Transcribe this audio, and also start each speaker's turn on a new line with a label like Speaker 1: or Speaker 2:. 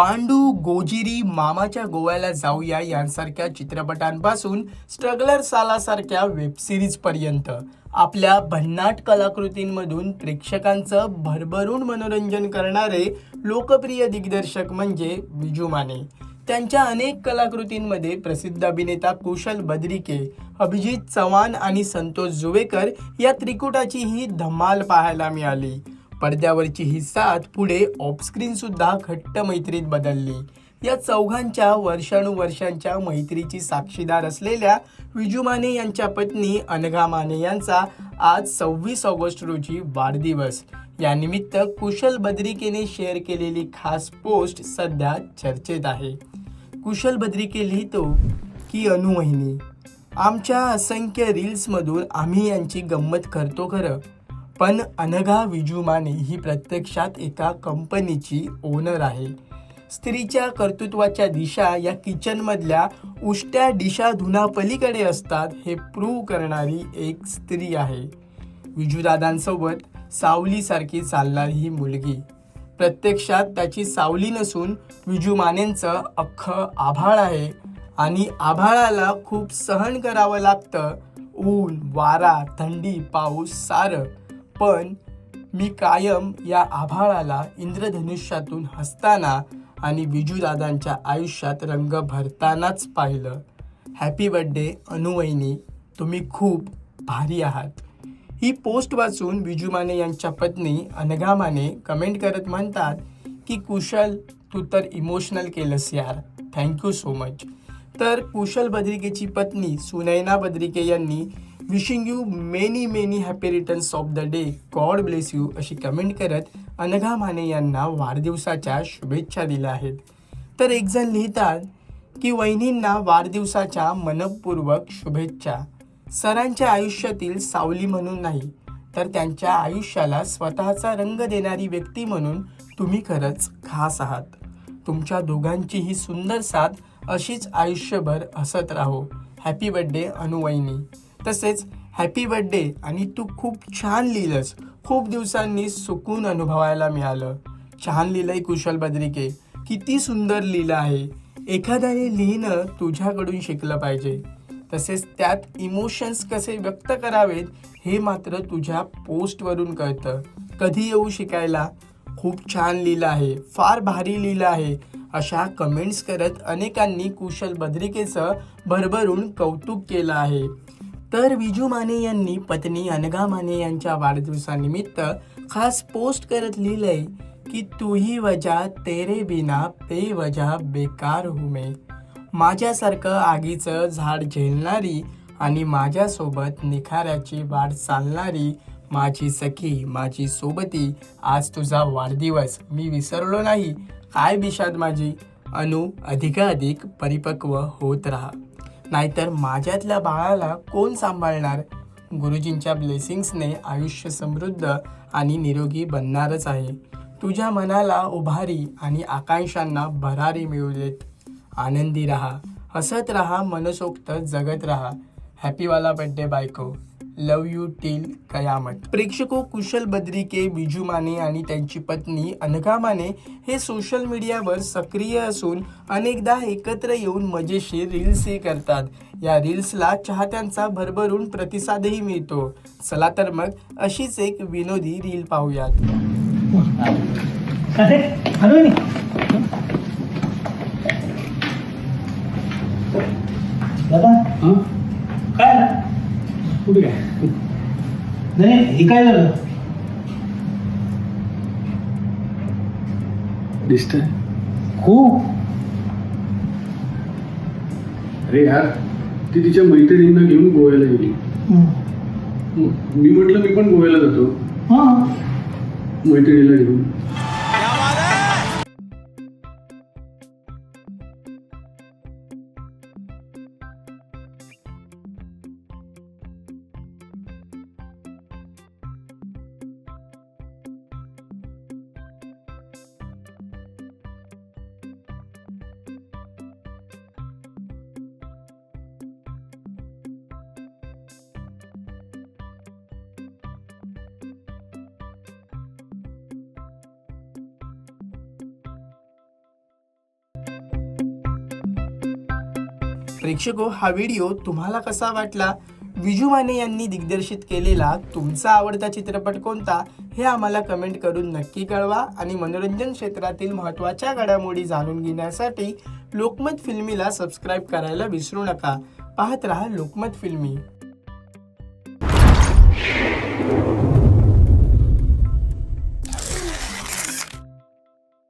Speaker 1: पांडू, गोजिरी, मामाच्या गोव्याला जाऊया यांसारख्या चित्रपटांपासून स्ट्रगलर सालासारख्या वेबसिरीजपर्यंत आपल्या भन्नाट कलाकृतींमधून प्रेक्षकांचं भरभरून मनोरंजन करणारे लोकप्रिय दिग्दर्शक म्हणजे विजू माने. त्यांच्या अनेक कलाकृतींमध्ये प्रसिद्ध अभिनेता कुशल बद्रिके, अभिजित चव्हाण आणि संतोष जुवेकर या त्रिकुटाची ही धमाल पाहायला मिळाली. पडद्यावरची ही साथ पुढे ऑफस्क्रीन सुद्धा घट्ट मैत्रीत बदलली. या चौघांच्या वर्षानुवर्षांच्या मैत्रीची साक्षीदार असलेल्या विजू माने यांच्या पत्नी अनघा माने यांचा आज 26 ऑगस्ट रोजी वाढदिवस. यानिमित्त कुशल बद्रिकेने शेअर केलेली खास पोस्ट सध्या चर्चेत आहे. कुशल बद्रिके लिहितो की वहिनी, आमच्या असंख्य रील्समधून आम्ही यांची गंमत करतो खरं, पण अनघा विजू माने ही प्रत्यक्षात एका कंपनीची ओनर आहे. स्त्रीच्या कर्तृत्वाच्या दिशा या किचनमधल्या उष्ट्या डिशा धुण्यापलीकडे असतात हे प्रूव्ह करणारी एक स्त्री आहे. विजूदादांसोबत सावलीसारखी चालणारी ही मुलगी. प्रत्यक्षात त्याची सावली नसून विजू मानेंचं अख्खं आभाळ आहे आणि आभाळाला खूप सहन करावं लागतं. ऊन, वारा, थंडी, पाऊस सारं. पण मी कायम या आभाळाला इंद्रधनुष्यातून हसताना आणि विजूदादांच्या आयुष्यात रंग भरतानाच पाहिलं. हॅपी बर्थडे वहिनी, तुम्ही खूप भारी आहात. ही पोस्ट वाचून विजू माने यांच्या पत्नी अनघा माने कमेंट करत म्हणतात की कुशल, तू तर इमोशनल केलंस यार, थँक्यू सो मच. तर कुशल बद्रिकेची पत्नी सुनैना बद्रिके यांनी wishing you many many happy returns of the day, God bless you अशी कमेंट करत अनघा माने यांना वाढदिवसाच्या शुभेच्छा दिल्या आहेत. तर एक जण लिहितात की वहिनींना वाढदिवसाच्या मनपूर्वक शुभेच्छा. सरांच्या आयुष्यातील सावली म्हणून नाही, तर त्यांच्या आयुष्याला स्वतःचा रंग देणारी व्यक्ती म्हणून तुम्ही खरंच खास आहात. तुमच्या दोघांची ही सुंदर साथ अशीच आयुष्यभर हसत राहो. हॅपी बर्थडे वहिनी. तसेच हॅपी बर्थडे आणि तू खूप छान लिहिलंस, खूप दिवसांनी सुकून अनुभवायला मिळालं. छान लिहिलंय कुशल बद्रिके, किती सुंदर लिहिलं आहे. एखाद्याने लिहिणं तुझ्याकडून शिकलं पाहिजे. तसेच त्यात इमोशन्स कसे व्यक्त करावेत हे मात्र तुझ्या पोस्टवरून कळतं. कधी येऊ शिकायला? खूप छान लिहिलं आहे, फार भारी लिहिलं आहे अशा कमेंट्स करत अनेकांनी कुशल बद्रिकेचं भरभरून कौतुक केलं आहे. तर विजू माने यांनी पत्नी अनघा माने यांच्या वाढदिवसानिमित्त खास पोस्ट करत लिहिलंय की तू ही वजह तेरे बिना बेवजह बेकार हूँ मैं. माझ्यासारखं आगीचं झाड झेलणारी आणि माझ्यासोबत निखाऱ्याची वाट चालणारी माझी सखी, माझी सोबती, आज तुझा वाढदिवस मी विसरलो नाही. काय बिशाद माझी. अधिकाधिक परिपक्व होत राहा, नाहीतर माझ्यातल्या बाळाला कोण सांभाळणार. गुरुजींच्या ब्लेसिंग्सने आयुष्य समृद्ध आणि निरोगी बनणारच आहे. तुझ्या मनाला उभारी आणि आकांक्षांना भरारी मिळू देत. आनंदी राहा, हसत राहा, मनसोक्त जगत राहा. हॅपीवाला बर्थडे बायको, लव यू टिल कयामत. प्रेक्षको, कुशल बद्रिके, विजू माने आणि त्यांची पत्नी अनघा माने हे सोशल मीडियावर सक्रिय असून अनेकदा एकत्र येऊन मजेशीर रील्सही करतात. या रील्सला चाहत्यांचा भरभरून प्रतिसादही मिळतो. चला तर मग अशीच एक विनोदी रील पाहूयात.
Speaker 2: दादा काय कुठे काय नाही, हे काय झालं?
Speaker 3: दिसतंय
Speaker 2: खूप.
Speaker 3: अरे यार, ती तिच्या मैत्रिणींना घेऊन गोव्याला गेली. मी म्हटलं मी पण गोव्याला जातो मैत्रिणीला घेऊन.
Speaker 1: प्रेक्षको, हा व्हिडिओ तुम्हाला कसा वाटला? विजू माने यांनी दिग्दर्शित केलेला तुमचा आवडता चित्रपट कोणता हे आम्हाला कमेंट करून नक्की कळवा. आणि मनोरंजन क्षेत्रातील महत्त्वाच्या घडामोडी जाणून घेण्यासाठी लोकमत फिल्मीला सबस्क्राईब करायला विसरू नका. पाहत रहा लोकमत फिल्मी.